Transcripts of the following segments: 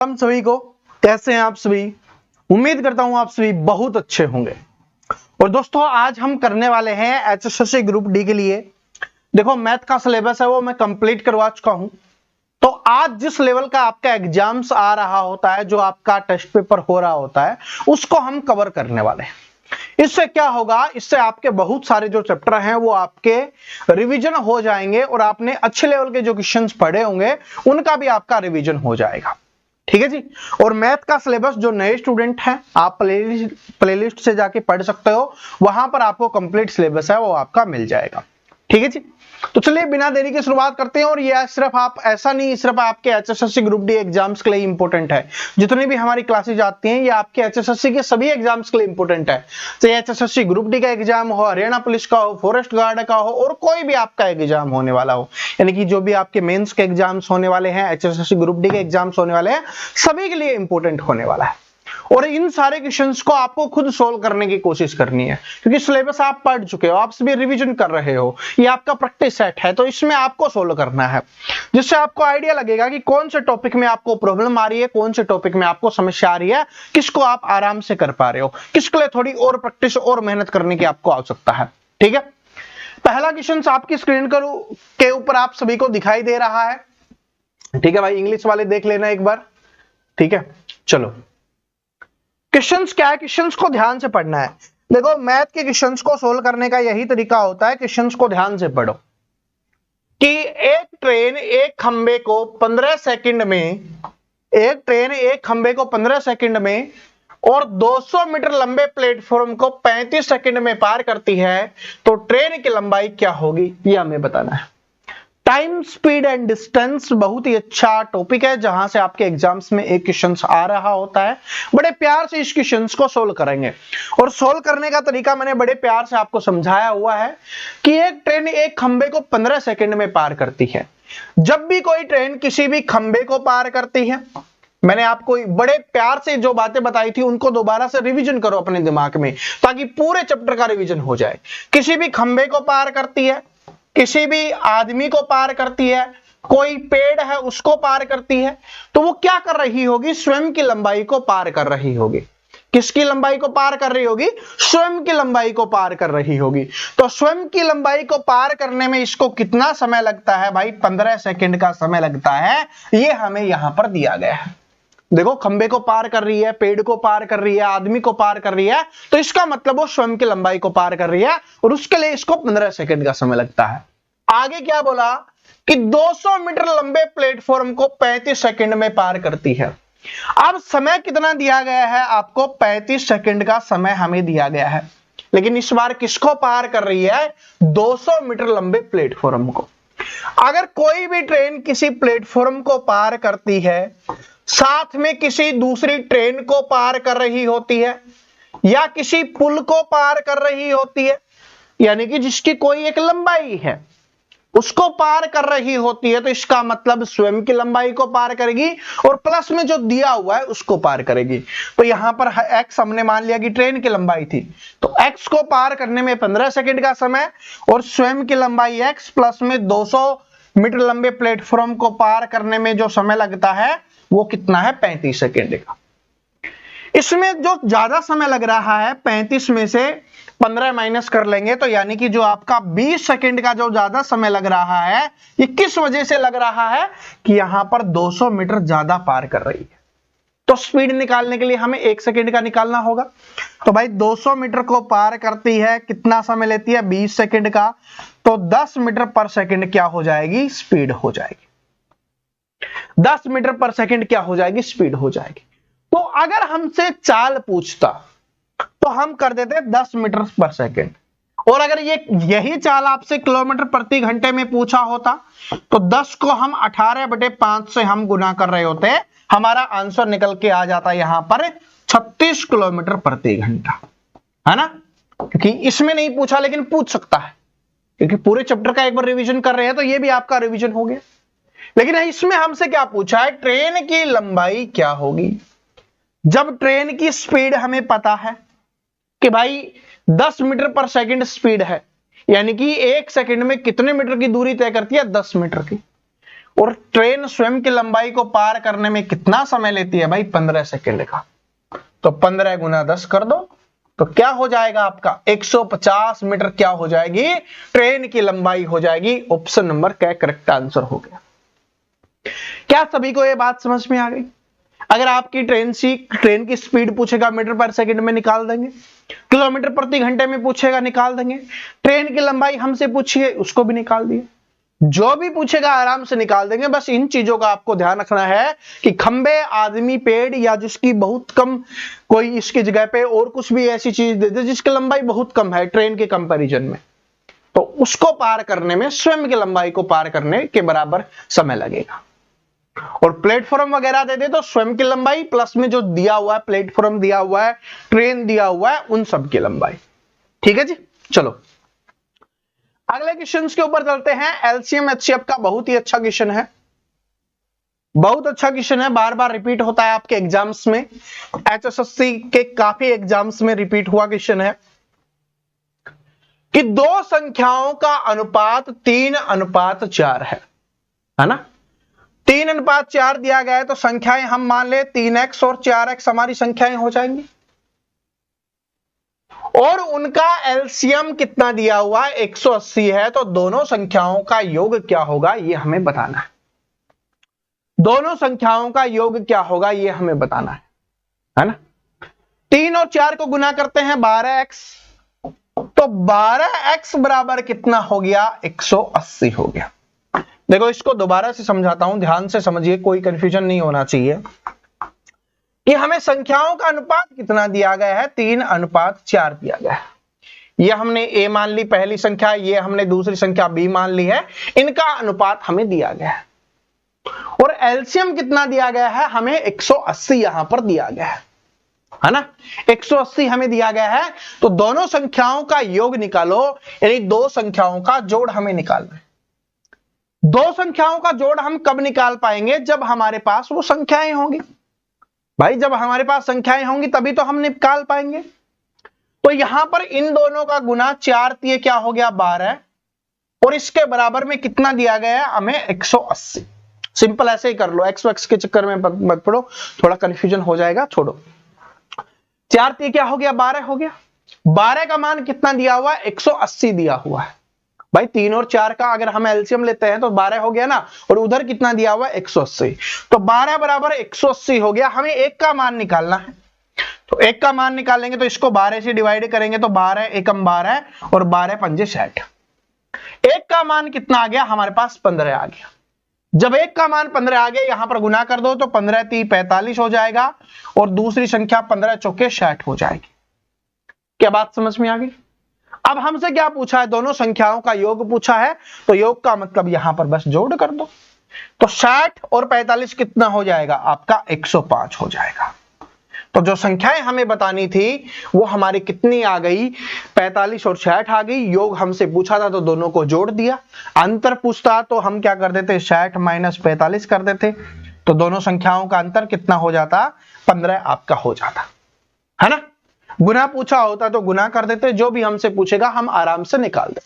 हम सभी को कैसे हैं आप सभी। उम्मीद करता हूं आप सभी बहुत अच्छे होंगे। और दोस्तों आज हम करने वाले हैं एचएसएससी ग्रुप डी के लिए। देखो मैथ का सिलेबस है वो मैं कंप्लीट करवा चुका हूं। तो आज जिस लेवल का आपका एग्जाम्स आ रहा होता है, जो आपका टेस्ट पेपर हो रहा होता है, उसको हम कवर करने वाले हैं। इससे क्या होगा, इससे आपके बहुत सारे जो चैप्टर हैं वो आपके रिवीजन हो जाएंगे और आपने अच्छे लेवल के जो क्वेश्चंस पढ़े होंगे उनका भी आपका रिवीजन हो जाएगा। ठीक है जी। और मैथ का सिलेबस जो नए स्टूडेंट हैं आप प्लेलिस्ट से जाके पढ़ सकते हो, वहां पर आपको कंप्लीट सिलेबस है वो आपका मिल जाएगा। ठीक है जी। तो चलिए बिना देरी की शुरुआत करते हैं। और ये सिर्फ आप ऐसा नहीं, सिर्फ आपके एचएसएससी ग्रुप डी एग्जाम्स के लिए इंपॉर्टेंट है। जितनी भी हमारी क्लासेज आती हैं ये आपके एचएसएससी के सभी एग्जाम्स के लिए इंपॉर्टेंट है। चाहे एचएसएससी ग्रुप डी का एग्जाम हो, हरियाणा पुलिस का हो, फॉरेस्ट गार्ड का हो, और कोई भी आपका एग्जाम होने वाला हो, यानी कि जो भी आपके मेंस के एग्जाम्स होने वाले हैं, एचएसएससी ग्रुप डी के एग्जाम्स होने वाले हैं, सभी के लिए इंपॉर्टेंट होने वाला है। और इन सारे क्वेश्चंस को आपको खुद सोल्व करने की कोशिश करनी है, क्योंकि सिलेबस आप पढ़ चुके हो, आप सभी रिवीजन कर रहे हो, ये आपका प्रैक्टिस सेट है। तो इसमें आपको सोल्व करना है, जिससे आपको आइडिया लगेगा कि कौन से टॉपिक में आपको प्रॉब्लम आ रही है, कौन से टॉपिक में आपको समस्या आ रही है, किसको आप आराम से कर पा रहे हो, किसके लिए थोड़ी और प्रैक्टिस और मेहनत करने की आपको आवश्यकता है। ठीक है। पहला क्वेश्चन आपकी स्क्रीन के ऊपर आप सभी को दिखाई दे रहा है। ठीक है भाई, इंग्लिश वाले देख लेना एक बार। ठीक है, चलो क्वेश्चंस क्या है, क्वेश्चंस को ध्यान से पढ़ना है। देखो मैथ के क्वेश्चंस को सोल्व करने का यही तरीका होता है, क्वेश्चंस को ध्यान से पढ़ो कि एक ट्रेन एक खंबे को 15 सेकंड में और 200 मीटर लंबे प्लेटफॉर्म को 35 सेकंड में पार करती है, तो ट्रेन की लंबाई क्या होगी, ये हमें बताना है। टाइम, स्पीड एंड डिस्टेंस बहुत ही अच्छा टॉपिक है, जहां से आपके एग्जाम्स में एक क्वेश्चन आ रहा होता है। बड़े प्यार से इस क्वेश्चन को सोल्व करेंगे, और सोल्व करने का तरीका मैंने बड़े प्यार से आपको समझाया हुआ है कि एक ट्रेन एक खंबे को 15 सेकंड में पार करती है। जब भी कोई ट्रेन किसी भी खंबे को पार करती है, मैंने आपको बड़े प्यार से जो बातें बताई थी उनको दोबारा से रिवीजन करो अपने दिमाग में, ताकि पूरे चैप्टर का रिवीजन हो जाए। किसी भी खंबे को पार करती है, किसी भी आदमी को पार करती है, कोई पेड़ है उसको पार करती है, तो वो क्या कर रही होगी, स्वयं की लंबाई को पार कर रही होगी। किसकी लंबाई को पार कर रही होगी, स्वयं की लंबाई को पार कर रही होगी। तो स्वयं की लंबाई को पार करने में इसको कितना समय लगता है भाई, 15 सेकंड का समय लगता है। ये हमें यहां पर दिया गया है। देखो खंबे को पार कर रही है, पेड़ को पार कर रही है, आदमी को पार कर रही है, तो इसका मतलब वो स्वयं की लंबाई को पार कर रही है, और उसके लिए इसको 15 सेकंड का समय लगता है। आगे क्या बोला कि 200 मीटर लंबे प्लेटफॉर्म को 35 सेकंड में पार करती है। अब समय कितना दिया गया है आपको, 35 सेकंड का समय हमें दिया गया है, लेकिन इस बार किसको पार कर रही है, 200 मीटर लंबे प्लेटफॉर्म को। अगर कोई भी ट्रेन किसी प्लेटफॉर्म को पार करती है, साथ में किसी दूसरी ट्रेन को पार कर रही होती है, या किसी पुल को पार कर रही होती है, यानी कि जिसकी कोई एक लंबाई है उसको पार कर रही होती है, तो इसका मतलब स्वयं की लंबाई को पार करेगी और प्लस में जो दिया हुआ है उसको पार करेगी। तो यहां पर x हमने मान लिया कि ट्रेन की लंबाई थी, तो x को पार करने में 15 सेकंड का समय, और स्वयं की लंबाई x प्लस में 200 मीटर लंबे प्लेटफॉर्म को पार करने में जो समय लगता है वो कितना है, 35 सेकंड का। इसमें जो ज्यादा समय लग रहा है, 35 में से 15 माइनस कर लेंगे, तो यानी कि जो आपका 20 सेकंड का जो ज्यादा समय लग रहा है, ये किस वजह से लग रहा है कि यहां पर 200 मीटर ज्यादा पार कर रही है। तो स्पीड निकालने के लिए हमें 1 सेकंड का निकालना होगा। तो भाई 200 मीटर को पार करती है, कितना समय लेती है, 20 सेकंड का, तो 10 मीटर पर सेकंड क्या हो जाएगी, स्पीड हो जाएगी। 10 मीटर पर सेकंड क्या हो जाएगी, स्पीड हो जाएगी। तो अगर हमसे चाल पूछता तो हम कर देते 10 मीटर पर सेकंड, और अगर यही चाल आपसे किलोमीटर प्रति घंटे में पूछा होता तो 10 को हम 18/5 से हम गुना कर रहे होते, हमारा आंसर निकल के आ जाता यहां पर 36 किलोमीटर प्रति घंटा, है ना। क्योंकि इसमें नहीं पूछा, लेकिन पूछ सकता है, क्योंकि पूरे चैप्टर का एक बार रिवीजन कर रहे हैं, तो ये भी आपका रिवीजन हो गया। लेकिन इसमें हमसे क्या पूछा है, ट्रेन की लंबाई क्या होगी। जब ट्रेन की स्पीड हमें पता है कि भाई 10 मीटर पर सेकंड स्पीड है, यानी कि 1 सेकंड में कितने मीटर की दूरी तय करती है, 10 मीटर की, और ट्रेन स्वयं की लंबाई को पार करने में कितना समय लेती है भाई? 15 सेकंड का। तो 15 गुना 10 कर दो, तो क्या हो जाएगा आपका? 150 मीटर क्या हो जाएगी? ट्रेन की लंबाई हो जाएगी। ऑप्शन नंबर क्या करेक्ट आंसर हो गया। क्या सभी को यह बात समझ में आ गई? अगर आपकी ट्रेन की स्पीड पूछेगा मीटर पर सेकंड में निकाल देंगे, किलोमीटर प्रति घंटे में पूछेगा निकाल देंगे, ट्रेन की लंबाई हमसे पूछिए उसको भी निकाल दिए, जो भी पूछेगा आराम से निकाल देंगे। बस इन चीजों का आपको ध्यान रखना है कि खंबे, आदमी, पेड़ या जिसकी बहुत कम, कोई इसकी जगह पे और कुछ भी ऐसी चीज दे दे जिसकी लंबाई बहुत कम है ट्रेन के कंपैरिजन में, तो उसको पार करने में स्वयं की लंबाई को पार करने के बराबर समय लगेगा। और प्लेटफॉर्म वगैरह दे दे तो स्वयं की लंबाई प्लस में जो दिया हुआ है, प्लेटफॉर्म दिया हुआ है, ट्रेन दिया हुआ है, उन सब की लंबाई। ठीक है जी, चलो अगले क्वेश्चन के ऊपर चलते हैं। एलसीएम एचसीएफ का बहुत ही अच्छा क्वेश्चन है, बहुत अच्छा क्वेश्चन है, बार बार रिपीट होता है आपके एग्जाम्स में, एचएसएससी के काफी एग्जाम्स में रिपीट हुआ क्वेश्चन है कि दो संख्याओं का अनुपात 3:4 है ना? 3:4 दिया गया है तो संख्याएं हम मान ले 3x और 4x हमारी संख्याएं हो जाएंगी, और उनका एलसीएम कितना दिया हुआ है? 180 है। तो दोनों संख्याओं का योग क्या होगा ये हमें बताना है। दोनों संख्याओं का योग क्या होगा ये हमें बताना है ना? 3 और 4 को गुना करते हैं 12x, तो 12x बराबर कितना हो गया? 180 हो गया। देखो इसको दोबारा से समझाता हूं, ध्यान से समझिए, कोई कंफ्यूजन नहीं होना चाहिए कि हमें संख्याओं का अनुपात कितना दिया गया है? 3:4 दिया गया है। ये हमने a मान ली पहली संख्या, ये हमने दूसरी संख्या b मान ली है, इनका अनुपात हमें दिया गया है। और एलसीएम कितना दिया गया है? हमें 180 यहां पर दिया गया है ना? 180 हमें दिया गया है। तो दोनों संख्याओं का योग निकालो, यानी दो संख्याओं का जोड़ हमें निकालना है। दो संख्याओं का जोड़ हम कब निकाल पाएंगे? जब हमारे पास वो संख्याएं होंगी भाई, जब हमारे पास संख्याएं होंगी तभी तो हम निकाल पाएंगे। तो यहां पर इन दोनों का गुना 4 तिये क्या हो गया? 12, और इसके बराबर में कितना दिया गया है? हमें 180। सिंपल ऐसे ही कर लो, एक्स एक्स के चक्कर में मत पड़ो, थोड़ा कंफ्यूजन हो जाएगा, छोड़ो। 4 तिये क्या हो गया? 12 हो गया। 12 का मान कितना दिया हुआ है? 180 दिया हुआ है भाई। 3 और 4 का अगर हम एलसीएम लेते हैं तो 12 हो गया ना, और उधर कितना दिया हुआ है? 180। तो 12 बराबर 180 हो गया। हमें एक का मान निकालना है, तो एक का मान निकालेंगे तो इसको 12 से डिवाइड करेंगे तो 12 एकम 12 और 12 पंजे 60। एक का मान कितना आ गया? हमारे पास 15 आ गया। जब एक का मान 15 आ गया, यहां पर गुना कर दो तो 15 × 3 = 45 हो जाएगा, और दूसरी संख्या 15 × 4 = 60 हो जाएगी। क्या बात समझ में आ गई? अब हमसे क्या पूछा है? दोनों संख्याओं का योग पूछा है, तो योग का मतलब यहां पर बस जोड़ कर दो, तो 60 और 45 कितना हो जाएगा? आपका 105 हो जाएगा। तो जो संख्याएं हमें बतानी थी वो हमारी कितनी आ गई? 45 और 60 आ गई। योग हमसे पूछा था तो दोनों को जोड़ दिया। अंतर पूछता तो हम क्या कर देते? 60 - 45 कर देते, तो दोनों संख्याओं का अंतर कितना हो जाता? 15 आपका हो जाता है ना? गुना पूछा होता तो गुना कर देते, जो भी हमसे पूछेगा हम आराम से निकाल दें।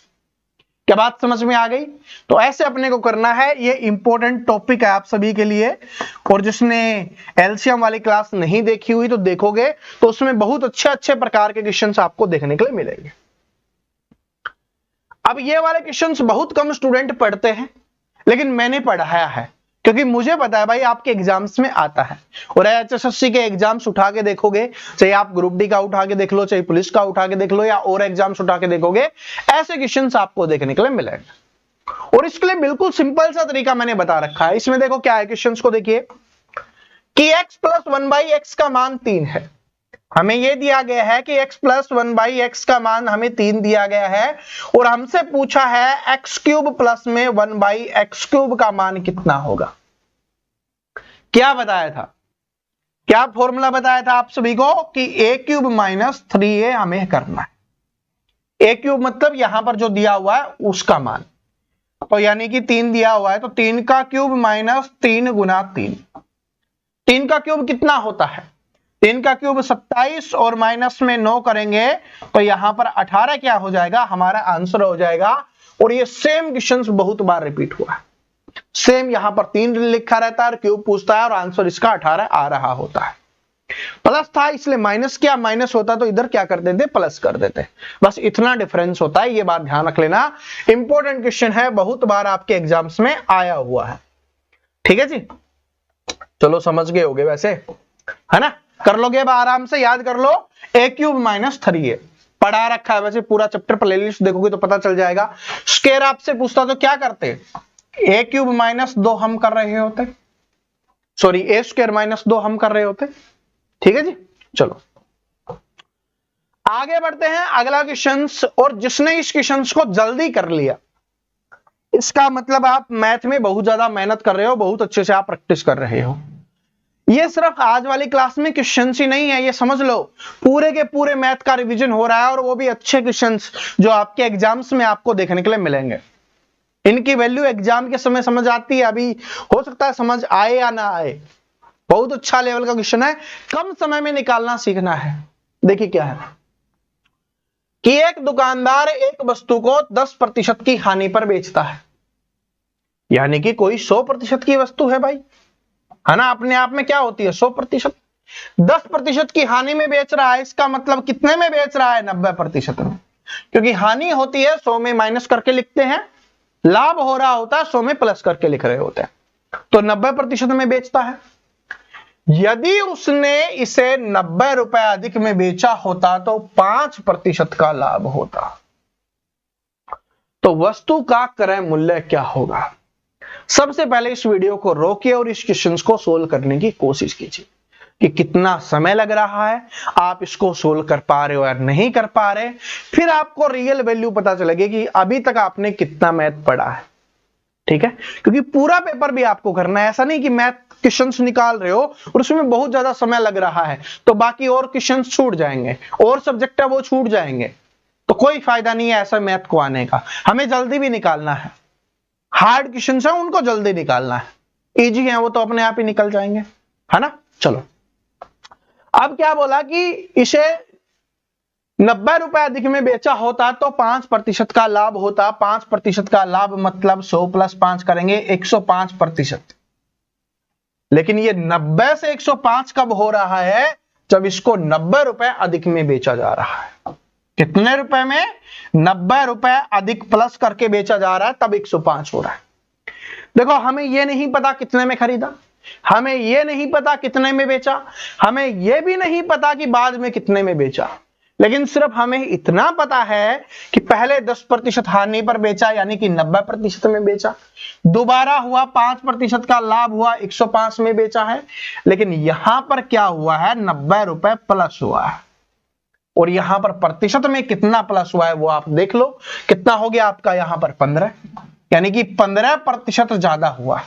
क्या बात समझ में आ गई? तो ऐसे अपने को करना है। ये इंपॉर्टेंट टॉपिक है आप सभी के लिए, और जिसने एलसीएम वाली क्लास नहीं देखी हुई तो देखोगे तो उसमें बहुत अच्छे प्रकार के क्वेश्चंस आपको देखने के लिए मिलेंगे। अब ये वाले क्वेश्चंस बहुत कम स्टूडेंट पढ़ते हैं, लेकिन मैंने पढ़ाया है क्योंकि मुझे पता है भाई आपके एग्जाम्स में आता है। और एचएसएससी के एग्जाम्स उठा के देखोगे, चाहे आप ग्रुप डी का उठा के देख लो, चाहे पुलिस का उठा के देख लो, या और एग्जाम्स उठा के देखोगे, ऐसे क्वेश्चंस आपको देखने के लिए मिलेंगे। और इसके लिए बिल्कुल सिंपल सा तरीका मैंने बता रखा है। इसमें देखो क्या है, क्वेश्चंस को देखिए कि x + 1/x का मान 3 है। हमें यह दिया गया है कि x + 1/x का मान हमें 3 दिया गया है, और हमसे पूछा है x³ प्लस में 1/x³ का मान कितना होगा। क्या बताया था? क्या फॉर्मूला बताया था आप सभी को कि a³ - 3a हमें करना है। a³ मतलब यहां पर जो दिया हुआ है उसका मान, तो यानी कि 3 दिया हुआ है तो 3 का क्यूब - 3 × 3। 3 का क्यूब कितना होता है? 3 का क्यूब 27, और माइनस में 9 करेंगे तो यहां पर 18 क्या हो जाएगा? हमारा आंसर हो जाएगा। और ये सेम क्वेश्चंस बहुत बार रिपीट हुआ है, सेम यहां पर 3 लिखा रहता है और क्यूब पूछता है और आंसर इसका 18 आ रहा होता है। प्लस था इसलिए माइनस किया, माइनस होता तो इधर क्या कर देते, प्लस कर देते। बस इतना डिफरेंस होता है, ये बात ध्यान रख लेना। इंपॉर्टेंट क्वेश्चन है, बहुत बार आपके एग्जाम्स में आया हुआ है। ठीक है जी, चलो समझ गए होगे वैसे, है ना। कर लोगे अब आराम से, याद कर लो। a क्यूब माइनस 3a पढ़ा रखा है वैसे, पूरा चैप्टर प्लेलिस्ट देखोगे तो पता चल जाएगा। स्क्वायर आपसे पूछता तो क्या करते, a क्यूब माइनस 2 हम कर रहे होते, सॉरी a स्क्वायर माइनस 2 हम कर रहे होते। ठीक है जी, चलो आगे बढ़ते हैं अगला क्वेश्चन। और जिसने इस क्वेश्चन को जल्दी कर लिया, इसका मतलब आप मैथ में बहुत ज्यादा मेहनत कर रहे हो, बहुत अच्छे से आप प्रैक्टिस कर रहे हो। ये सिर्फ आज वाली क्लास में क्वेश्चन ही नहीं है, ये समझ लो पूरे के पूरे मैथ का रिवीजन हो रहा है, और वो भी अच्छे क्वेश्चंस जो आपके एग्जाम्स में आपको देखने के लिए मिलेंगे। इनकी वैल्यू एग्जाम के समय समझ आती है, अभी हो सकता है समझ आए या ना आए। बहुत अच्छा लेवल का क्वेश्चन है, कम समय में निकालना सीखना है। देखिए क्या है कि एक दुकानदार एक वस्तु को 10% की हानि पर बेचता है, यानी कि कोई 100% की वस्तु है भाई, है ना। अपने आप में क्या होती है 100%। 10% की हानि में बेच रहा है, इसका मतलब कितने में बेच रहा है, 90% में, क्योंकि हानि होती है 100 में माइनस करके लिखते हैं, लाभ हो रहा होता है 100 में प्लस करके लिख रहे होते हैं, तो 90% में बेचता है। यदि उसने इसे 90 रुपए अधिक में बेचा होता तो 5% का लाभ होता, तो वस्तु का क्रय मूल्य क्या होगा। सबसे पहले इस वीडियो को रोकिए और इस क्वेश्चन को सोल्व करने की कोशिश कीजिए कि कितना समय लग रहा है, आप इसको सोल्व कर पा रहे हो या नहीं कर पा रहे। फिर आपको रियल वैल्यू पता चलेगी कि अभी तक आपने कितना मैथ पढ़ा है। ठीक है, क्योंकि पूरा पेपर भी आपको करना है, ऐसा नहीं कि मैथ क्वेश्चंस निकाल रहे हो और उसमें बहुत ज्यादा समय लग रहा है तो बाकी और क्वेश्चंस छूट जाएंगे, और सब्जेक्ट है वो छूट जाएंगे, तो कोई फायदा नहीं है ऐसा मैथ को आने का। हमें जल्दी भी निकालना है, हार्ड क्वेश्चंस है उनको जल्दी निकालना है, इजी है वो तो अपने आप ही निकल जाएंगे, है ना। चलो अब क्या बोला कि इसे 90 रुपए अधिक में बेचा होता तो 5% का लाभ होता। 5% का लाभ मतलब 100 + 5 करेंगे 105%। लेकिन ये 90 से 105 कब हो रहा है, जब इसको 90 रुपए अधिक में बेचा जा रहा है। कितने रुपए में, 90 रुपए अधिक प्लस करके बेचा जा रहा है, तब 105 हो रहा है। देखो हमें यह नहीं पता कितने में खरीदा, हमें यह नहीं पता कितने में बेचा, हमें यह भी नहीं पता कि बाद में कितने में बेचा, लेकिन सिर्फ हमें इतना पता है कि पहले 10% हानि पर बेचा, यानी कि 90% में बेचा, दोबारा हुआ 5% का लाभ हुआ 105 में बेचा है, लेकिन यहां पर क्या हुआ है 90 रुपए प्लस हुआ है, और यहां पर प्रतिशत में कितना प्लस हुआ है वो आप देख लो। कितना हो गया आपका यहां पर 15, यानी कि 15% ज्यादा हुआ।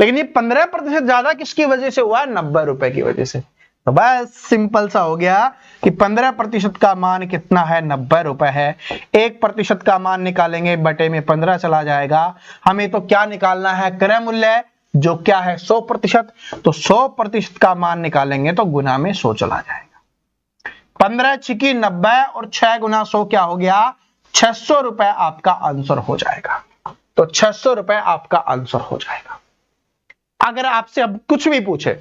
लेकिन ये 15% ज्यादा किसकी वजह से हुआ, 90 रुपए की वजह से। तो बस सिंपल सा हो गया कि 15% का मान कितना है, 90 रुपए है। 1% का मान निकालेंगे, बटे में 15 चला जाएगा। हमें तो क्या निकालना है, क्रय मूल्य, जो क्या है 100%। तो 100% का मान निकालेंगे तो गुना में 100 चला जाएगा। 15 छिकी 90 और 6 गुना 100 क्या हो गया, 600 रुपए आपका आंसर हो जाएगा। तो 600 रुपए आपका आंसर हो जाएगा। अगर आपसे अब कुछ भी पूछे,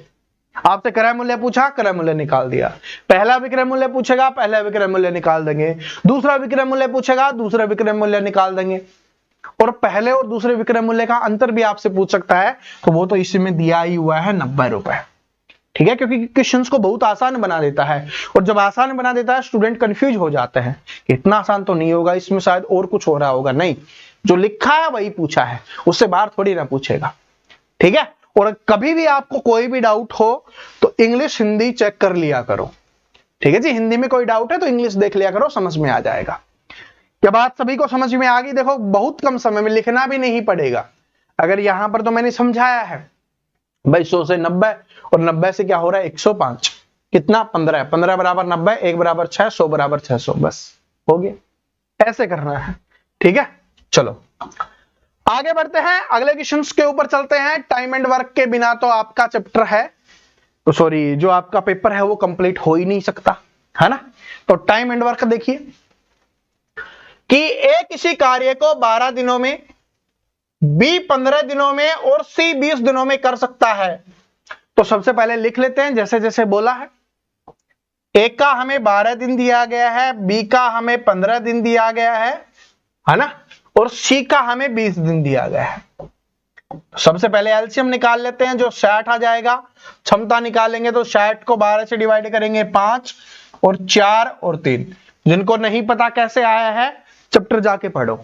आपसे क्रय मूल्य पूछा, क्रय मूल्य निकाल दिया। पहला विक्रय मूल्य पूछेगा, पहला विक्रय मूल्य निकाल देंगे। दूसरा विक्रय मूल्य पूछेगा, दूसरा विक्रय मूल्य निकाल देंगे। और पहले और दूसरे विक्रय मूल्य का अंतर भी आपसे पूछ सकता है, तो वो तो इसमें दिया ही हुआ है 90 रुपए। ठीक है, क्योंकि क्वेश्चंस को बहुत आसान बना देता है, और जब आसान बना देता है स्टूडेंट कंफ्यूज हो जाते हैं कि इतना आसान तो नहीं होगा, इसमें शायद और कुछ हो रहा होगा। नहीं, जो लिखा है वही पूछा है, उससे बाहर थोड़ी ना पूछेगा। ठीक है, और कभी भी आपको कोई भी डाउट हो तो इंग्लिश हिंदी चेक कर लिया करो। ठीक है जी, हिंदी में कोई डाउट है तो इंग्लिश देख लिया करो, समझ में आ जाएगा। क्या बात सभी को समझ में आ गई। देखो बहुत कम समय में, लिखना भी नहीं पड़ेगा। अगर यहां पर तो मैंने समझाया है भाई 100 से 90, और 90 से क्या हो रहा है 105, कितना 15, 15 बराबर 90, 1 बराबर 6, 100 बराबर 600, बस हो गया। ऐसे करना है। ठीक है, चलो आगे बढ़ते हैं, अगले क्वेश्चंस के ऊपर चलते हैं। टाइम एंड वर्क के बिना तो आपका चैप्टर है, तो सॉरी जो आपका पेपर है वो कंप्लीट हो ही नहीं सकता, है ना। तो टाइम एंड वर्क देखिए कि एक किसी कार्य को 12 दिनों में बी 15 दिनों में और सी 20 दिनों में कर सकता है। तो सबसे पहले लिख लेते हैं जैसे जैसे बोला है। ए का हमें 12 दिन दिया गया है, बी का हमें 15 दिन दिया गया है ना, और सी का हमें 20 दिन दिया गया है। सबसे पहले एलसीएम निकाल लेते हैं, जो 60 आ जाएगा। क्षमता निकालेंगे तो 60 को 12 से डिवाइड करेंगे 5 और 4 और 3। जिनको नहीं पता कैसे आया है चैप्टर जाके पढ़ो,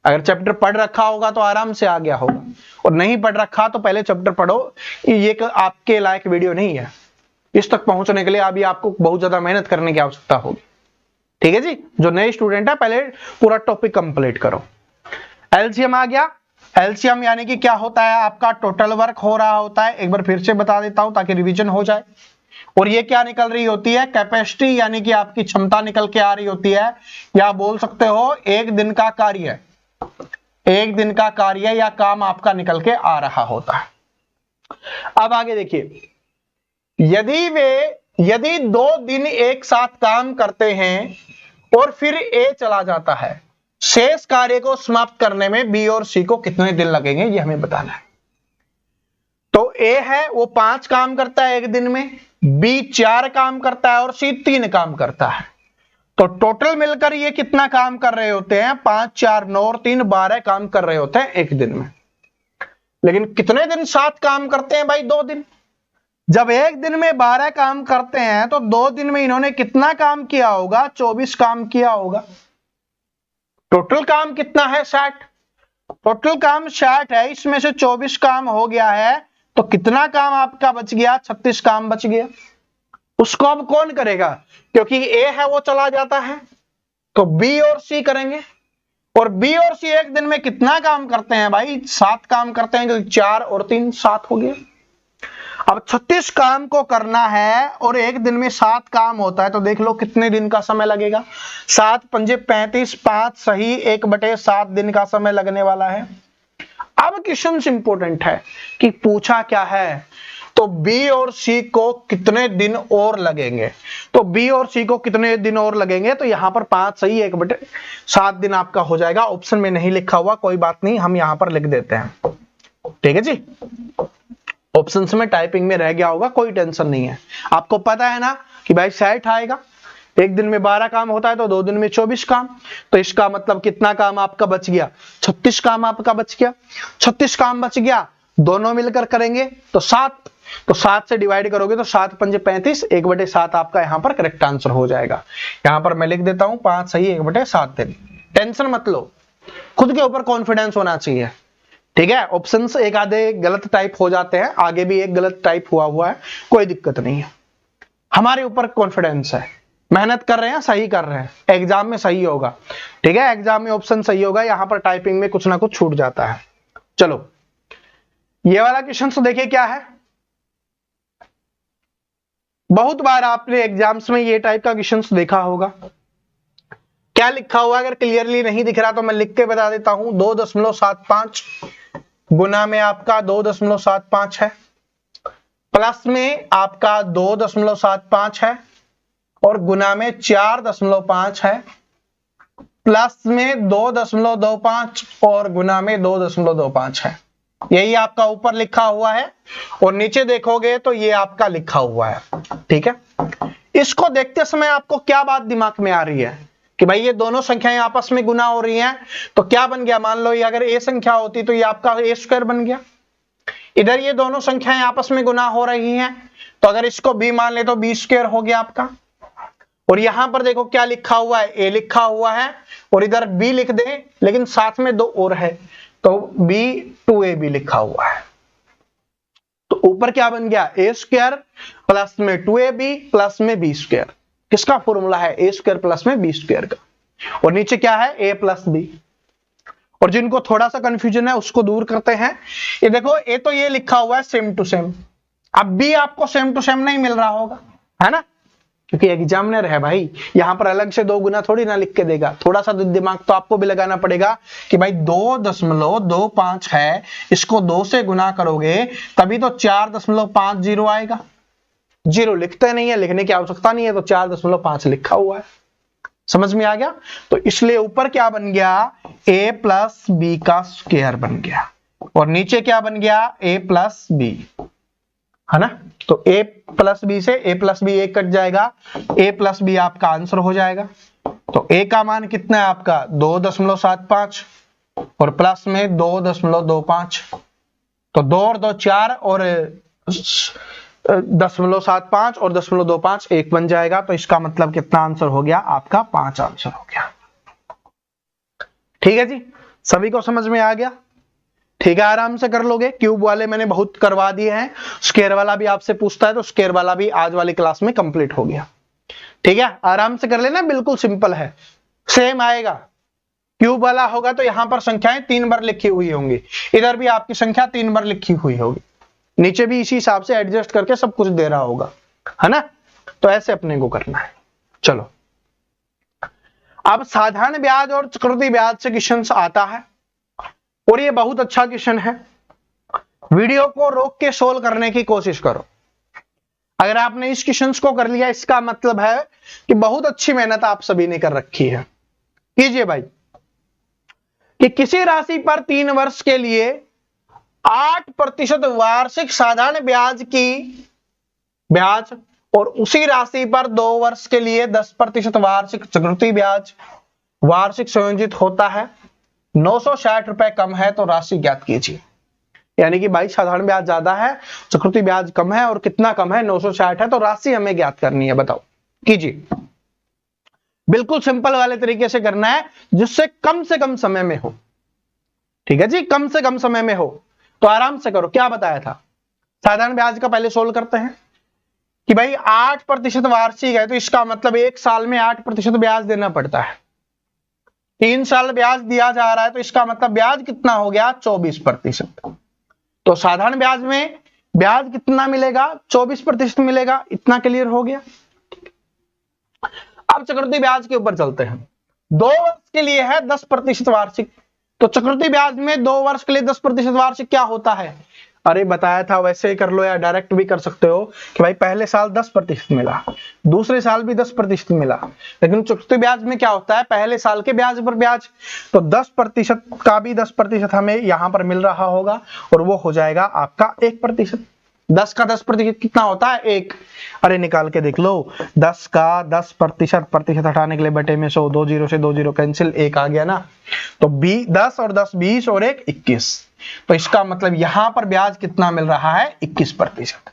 अगर चैप्टर पढ़ रखा होगा तो आराम से आ गया होगा, और नहीं पढ़ रखा तो पहले चैप्टर पढ़ो। ये आपके लायक वीडियो नहीं है, इस तक पहुंचने के लिए अभी आपको बहुत ज्यादा मेहनत करने की आवश्यकता होगी। ठीक है जी, जो नए स्टूडेंट है पहले पूरा टॉपिक कंप्लीट करो। एलसीएम आ गया। एलसीएम यानी कि क्या होता है, आपका टोटल वर्क हो रहा होता है। एक बार फिर से बता देता हूं ताकि रिवीजन हो जाए। और ये क्या निकल रही होती है, कैपेसिटी यानी कि आपकी क्षमता निकल के आ रही होती है, या बोल सकते हो एक दिन का कार्य, एक दिन का कार्य या काम आपका निकल के आ रहा होता है। अब आगे देखिए, यदि 2 दिन एक साथ काम करते हैं और फिर ए चला जाता है, शेष कार्य को समाप्त करने में बी और सी को कितने दिन लगेंगे ये हमें बताना है। तो ए है वो 5 काम करता है एक दिन में, बी 4 काम करता है और सी 3 काम करता है। तो टोटल मिलकर ये कितना काम कर रहे होते हैं, 5 4 9 और 3 12 काम कर रहे होते हैं एक दिन में। लेकिन कितने दिन साथ काम करते हैं भाई, 2 दिन। जब एक दिन में 12 काम करते हैं तो 2 दिन में इन्होंने कितना काम किया होगा, 24 काम किया होगा। टोटल काम कितना है, 60। टोटल काम 60 है, इसमें से 24 काम हो गया है, तो कितना काम आपका बच गया, 36 काम बच गया। उसको अब कौन करेगा, क्योंकि ए है वो चला जाता है, तो बी और सी करेंगे। और बी और सी एक दिन में कितना काम करते हैं भाई, 7 काम करते हैं, क्योंकि 4 और 3 7 हो गया। अब 36 काम को करना है और एक दिन में 7 काम होता है, तो देख लो कितने दिन का समय लगेगा। 7 पंजे 35, 5 सही 1/7 दिन का समय लगने वाला है। अब क्वेश्चन इंपोर्टेंट है कि पूछा क्या है, तो बी और सी को कितने दिन और लगेंगे। तो बी और सी को कितने दिन और लगेंगे, तो यहां पर 5 सही 1/7 दिन आपका हो जाएगा। ऑप्शन में नहीं लिखा हुआ, कोई बात नहीं, हम यहां पर लिख देते हैं। ठीक है जी, ऑप्शंस में टाइपिंग में रह गया होगा, कोई टेंशन नहीं है। आपको पता है ना कि भाई 60 आएगा, एक दिन में 12 काम होता है तो 2 दिन में 24 काम, तो इसका मतलब कितना काम आपका बच गया, 36 काम आपका बच गया। 36 काम बच गया, दोनों मिलकर करेंगे तो 7, तो 7 से डिवाइड करोगे तो 7 पंजे 35, 1/7 आपका यहां पर करेक्ट आंसर हो जाएगा। यहां पर मैं लिख देता हूं 5 सही 1/7 दिन। टेंशन मत लो, खुद के ऊपर कॉन्फिडेंस होना चाहिए। ठीक है, ऑप्शंस एक आधे गलत टाइप हो जाते हैं, आगे भी एक गलत टाइप हुआ है, कोई दिक्कत नहीं है। हमारे ऊपर कॉन्फिडेंस है, मेहनत कर रहे हैं, सही कर रहे हैं, एग्जाम में सही होगा। ठीक है, एग्जाम में ऑप्शन सही होगा, यहां पर टाइपिंग में कुछ ना कुछ छूट जाता है। चलो ये वाला क्वेश्चन तो देखिए क्या है। बहुत बार आपने एग्जाम्स में ये टाइप का क्वेश्चन देखा होगा। क्या लिखा हुआ, अगर क्लियरली नहीं दिख रहा तो मैं लिख के बता देता हूं। 2.75 गुना में आपका 2.75 है, प्लस में आपका 2.75 है, और गुना में 4.5 है, प्लस में 2.25 और गुना में 2.25 है। यही आपका ऊपर लिखा हुआ है, और नीचे देखोगे तो ये आपका लिखा हुआ है। ठीक है, इसको देखते समय आपको क्या बात दिमाग में आ रही है कि भाई ये दोनों संख्याएं आपस में गुना हो रही हैं, तो क्या बन गया, मान लो ये अगर ए संख्या होती तो ये आपका ए स्क्वायर बन गया। इधर ये दोनों संख्याएं आपस में गुना हो रही हैं, तो अगर इसको बी मान ले तो बी स्क्वायर हो गया आपका। और यहां पर देखो क्या लिखा हुआ है, ए लिखा हुआ है, और इधर बी लिख दे, लेकिन साथ में 2 और है, तो बी 2ab लिखा हुआ है। तो ऊपर क्या बन गया, ए स्क्वायर प्लस में 2ab प्लस में बी स्क्वायर। किसका फॉर्मूला है, ए स्क्वायर प्लस में बी स्क्वायर का। और नीचे क्या है, ए प्लस बी। और जिनको थोड़ा सा कंफ्यूजन है उसको दूर करते हैं। ये देखो ए तो ये लिखा हुआ है सेम टू सेम, अब बी आपको सेम टू सेम नहीं मिल रहा होगा, है ना, क्योंकि एग्जामिनर है भाई, यहां पर अलग से 2 गुना थोड़ी ना लिख के देगा। थोड़ा सा दिमाग तो आपको भी लगाना पड़ेगा कि भाई 2.25 है, इसको 2 से गुना करोगे तभी तो 4.50 आएगा। 0 लिखते नहीं है, लिखने की आवश्यकता नहीं है, तो 4.5 लिखा हुआ है। समझ में आ गया? तो इसलिए ऊपर क्या बन गया, a प्लस बी का स्क्वायर बन गया, और नीचे क्या बन गया, a प्लस बी, है ना? तो a प्लस बी से a प्लस बी एक कट जाएगा, a प्लस बी आपका आंसर हो जाएगा। तो a का मान कितना है आपका 2.75 और प्लस में 2.25, तो 2 और 2 4 और 0.75 और 0.25 1 बन जाएगा। तो इसका मतलब कितना आंसर हो गया आपका 5 आंसर हो गया। ठीक है जी, सभी को समझ में आ गया? ठीक है, आराम से कर लोगे। क्यूब वाले मैंने बहुत करवा दिए हैं, स्क्वायर वाला भी आपसे पूछता है तो स्क्वायर वाला भी आज वाली क्लास में कंप्लीट हो गया। ठीक है, आराम से कर लेना, बिल्कुल सिंपल है, सेम आएगा। क्यूब वाला होगा तो यहां पर संख्याएं 3 बार लिखी हुई होंगी, इधर भी आपकी संख्या 3 बार लिखी हुई होगी, नीचे भी इसी हिसाब से एडजस्ट करके सब कुछ दे रहा होगा, है ना? तो ऐसे अपने को करना है। चलो, अब साधारण ब्याज और चक्रवृद्धि ब्याज से क्वेश्चन आता है, और ये बहुत अच्छा क्वेश्चन है। वीडियो को रोक के सोल्व करने की कोशिश करो। अगर आपने इस क्वेश्चन को कर लिया, इसका मतलब है कि बहुत अच्छी मेहनत आप सभी ने कर रखी है। कीजिए भाई, कि किसी राशि पर 3 वर्ष के लिए 8% वार्षिक साधारण ब्याज की ब्याज और उसी राशि पर 2 वर्ष के लिए 10% वार्षिक चक्रवृद्धि ब्याज वार्षिक संयोजित होता है। 960 रुपए कम है तो राशि ज्ञात कीजिए। यानी कि भाई साधारण ब्याज ज्यादा है, चक्रवृद्धि ब्याज कम है, और कितना कम है, 960 है, तो राशि हमें ज्ञात करनी है। बताओ, कीजिए। बिल्कुल सिंपल वाले तरीके से करना है, जिससे कम से कम समय में हो। ठीक है जी, कम से कम समय में हो, तो आराम से करो। क्या बताया था? साधारण ब्याज का पहले सोल्व करते हैं कि भाई 8% वार्षिक है, तो इसका मतलब 1 साल में 8% ब्याज देना पड़ता है। 3 साल ब्याज दिया जा रहा है, तो इसका मतलब ब्याज कितना हो गया, 24%। तो साधारण ब्याज में ब्याज कितना मिलेगा, 24% मिलेगा। इतना क्लियर हो गया? अब चक्रवृद्धि ब्याज के ऊपर चलते हैं। 2 वर्ष के लिए है 10% वार्षिक, तो चक्रवृद्धि ब्याज में 2 वर्ष के लिए 10% वार्षिक क्या होता है? अरे बताया था, वैसे ही कर लो या डायरेक्ट भी कर सकते हो कि भाई पहले साल 10% मिला, दूसरे साल भी 10% मिला, लेकिन चक्रवृद्धि ब्याज में क्या होता है, पहले साल के ब्याज पर ब्याज, तो 10% का भी 10% हमें यहां पर मिल रहा होगा, और वो हो जाएगा आपका 1%। 10 का 10% कितना होता है, 1। अरे निकाल के देख लो, 10 का 10%, प्रतिशत हटाने के लिए बटे में 100, 2 0 से 2 0 कैंसिल, 1 आ गया ना। तो 10 और 10 20 और 1 21, तो इसका मतलब यहां पर ब्याज कितना मिल रहा है, 21%।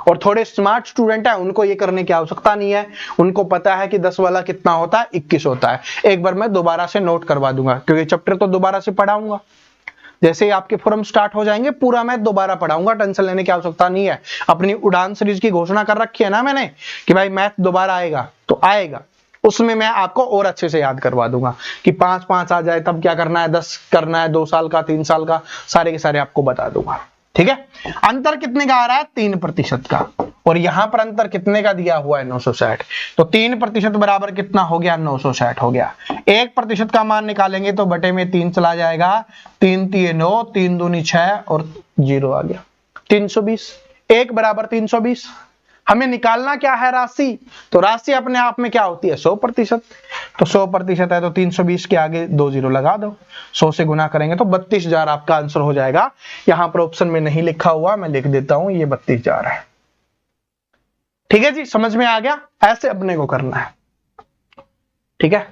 और थोड़े स्मार्ट स्टूडेंट है, उनको ये करने की आवश्यकता नहीं है, उनको पता है कि 10 वाला कितना होता है, 21 होता है। एक बार मैं दोबारा से नोट करवा दूंगा, क्योंकि चैप्टर तो दोबारा से पढ़ाऊंगा। जैसे ही आपके फॉर्म स्टार्ट हो जाएंगे, पूरा मैं दोबारा पढ़ाऊंगा, टेंशन लेने की आवश्यकता नहीं है। अपनी उड़ान सीरीज की घोषणा कर रखी है ना मैंने, कि भाई मैथ दोबारा आएगा, तो आएगा, उसमें मैं आपको और अच्छे से याद करवा दूंगा कि 5 आ जाए तब क्या करना है, 10 करना है, 2 साल का, 3 साल का, सारे के सारे आपको बता दूंगा। ठीक है, अंतर कितने का आ रहा है, 3% का, और यहां पर अंतर कितने का दिया हुआ है, 960। तो 3% बराबर कितना हो गया, 960 हो गया। 1% का मान निकालेंगे तो बटे में 3 चला जाएगा, 3 3 9, 3 दूनी 6 और 0 आ गया, 320। 1 बराबर 320। हमें निकालना क्या है, राशि। तो राशि अपने आप में क्या होती है, 100%। तो 100% है तो 320 के आगे 2 0 लगा दो, 100 से गुना करेंगे तो 32,000 आपका आंसर हो जाएगा। यहां पर ऑप्शन में नहीं लिखा हुआ, मैं लिख देता हूं, ये 32,000 है। ठीक है जी, समझ में आ गया? ऐसे अपने को करना है। ठीक है,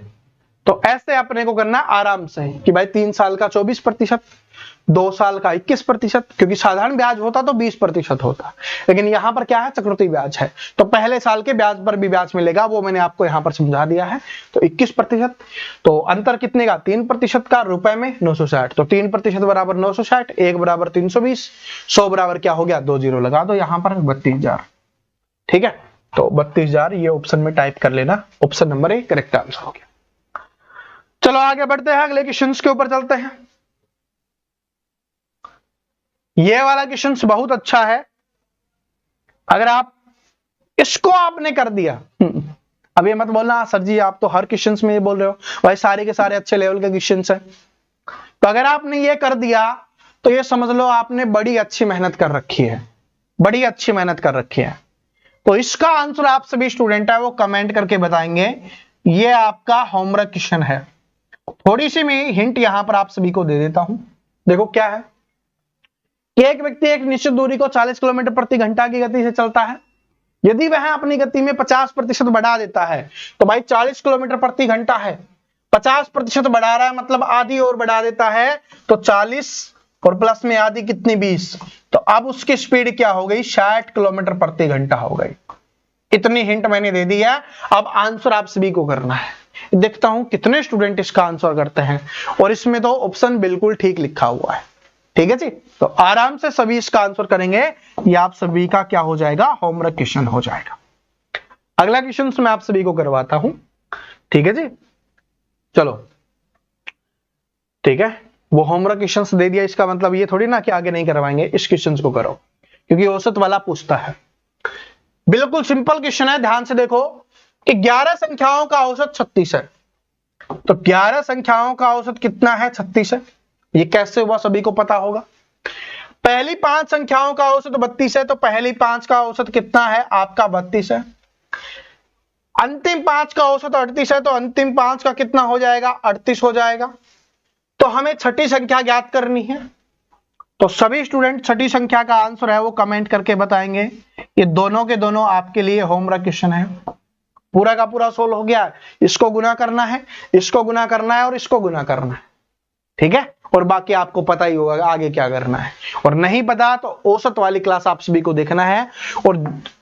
तो ऐसे अपने को करना आराम से कि भाई 3 साल का 24%, 2 साल का 21%, क्योंकि साधारण ब्याज होता तो 20% होता, लेकिन यहां पर क्या है, चक्रवृद्धि ब्याज है, तो पहले साल के ब्याज पर भी ब्याज मिलेगा, वो मैंने आपको यहां पर समझा दिया है। तो 21%, तो अंतर कितने का, 3% का, रुपए में 960, तो 3% बराबर 960, 1 बराबर 320, 100 बराबर क्या हो गया, 2 0 लगा दो यहां पर, 32,000। ठीक है, तो 32,000 ये ऑप्शन में टाइप कर लेना, option number A correct answer हो गया। चलो आगे बढ़ते हैं, अगले क्वेश्चन के ऊपर चलते हैं। ये वाला क्वेश्चन बहुत अच्छा है, अगर आप इसको आपने कर दिया, अब ये मत बोलना सर जी आप तो हर क्वेश्चन में ये बोल रहे हो, भाई सारे के सारे अच्छे लेवल के क्वेश्चन है। तो अगर आपने ये कर दिया तो ये समझ लो आपने बड़ी अच्छी मेहनत कर रखी है, बड़ी अच्छी मेहनत कर रखी है। तो इसका आंसर आप सभी स्टूडेंट है वो कमेंट करके बताएंगे ये आपका होमवर्क क्वेश्चन है। थोड़ी सी मैं हिंट यहां पर आप सभी को दे देता हूं। देखो क्या है कि एक व्यक्ति एक निश्चित दूरी को 40 किलोमीटर प्रति घंटा की गति से चलता है। यदि वह अपनी गति में 50% बढ़ा देता है, तो भाई 40 किलोमीटर प्रति घंटा है, 50% बढ़ा रहा है मतलब आधी और बढ़ा देता है, तो 40 और प्लस में आधी कितनी 20, तो अब उसकी स्पीड क्या हो गई 60 किलोमीटर प्रति घंटा हो गई। इतनी हिंट मैंने दे दी है। अब आंसर आप सभी को करना है। देखता हूं कितने स्टूडेंट इसका आंसर करते हैं, और इसमें तो ऑप्शन बिल्कुल ठीक लिखा हुआ है। ठीक है जी, तो आराम से सभी इसका आंसर करेंगे। ये आप सभी का क्या हो जाएगा, होमवर्क क्वेश्चन हो जाएगा। अगला क्वेश्चन मैं आप सभी को करवाता हूं। ठीक है जी, चलो ठीक है। वो होमवर्क क्वेश्चन दे दिया, इसका मतलब ये थोड़ी ना कि आगे नहीं करवाएंगे। इस क्वेश्चन को करो, क्योंकि औसत वाला पूछता है। बिल्कुल सिंपल क्वेश्चन है, ध्यान से देखो कि 11 संख्याओं का औसत 36 है। तो 11 संख्याओं का औसत कितना है, 36 है। ये कैसे हुआ सभी को पता होगा। पहली 5 संख्याओं का औसत 32 है, तो पहली 5 का औसत कितना है आपका 32 है। अंतिम 5 का औसत 38 है, तो अंतिम 5 का कितना हो जाएगा 38 हो जाएगा। तो हमें छठी संख्या ज्ञात करनी है। तो सभी स्टूडेंट छठी संख्या का आंसर है वो कमेंट करके बताएंगे। ये दोनों के दोनों आपके लिए होमवर्क क्वेश्चन है। पूरा का पूरा सोल्व हो गया। इसको गुना करना है, इसको गुना करना है और इसको गुना करना है। ठीक है, और बाकी आपको पता ही होगा आगे क्या करना है। और नहीं पता तो औसत वाली क्लास आप सभी को देखना है। और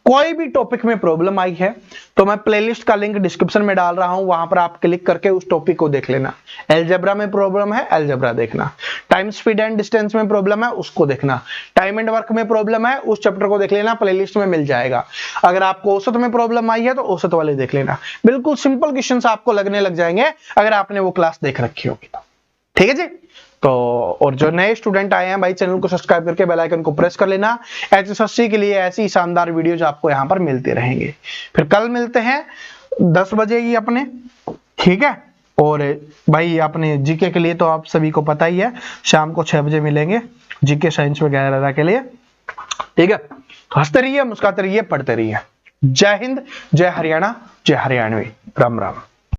कोई भी टॉपिक में प्रॉब्लम आई है तो मैं प्लेलिस्ट का लिंक डिस्क्रिप्शन में डाल रहा हूं, वहां पर आप क्लिक करके उस टॉपिक को देख लेना। अलजेब्रा में प्रॉब्लम है, अलजेब्रा देखना। टाइम स्पीड एंड डिस्टेंस में प्रॉब्लम है, उसको देखना। टाइम एंड वर्क में प्रॉब्लम है, उस चैप्टर को देख लेना, प्लेलिस्ट में मिल जाएगा। अगर आपको औसत में प्रॉब्लम आई है तो औसत वाले देख लेना। बिल्कुल सिंपल क्वेश्चन आपको लगने लग जाएंगे अगर आपने वो क्लास देख रखी होगी तो। ठीक है जी, तो और जो नए स्टूडेंट आए हैं भाई, चैनल को सब्सक्राइब करके बेल आइकन को प्रेस कर लेना। एचएसएससी के लिए ऐसी शानदार वीडियोज आपको यहाँ पर मिलते रहेंगे। फिर कल मिलते हैं 10 बजे ही अपने। ठीक है, और भाई अपने जीके के लिए तो आप सभी को पता ही है, शाम को 6 बजे मिलेंगे जीके साइंस वगैरह के लिए। ठीक है, तो हंसते रहिए, मुस्कुराते रहिए, पढ़ते रहिए। जय हिंद, जय हरियाणा, जय हरियाणवी। राम राम।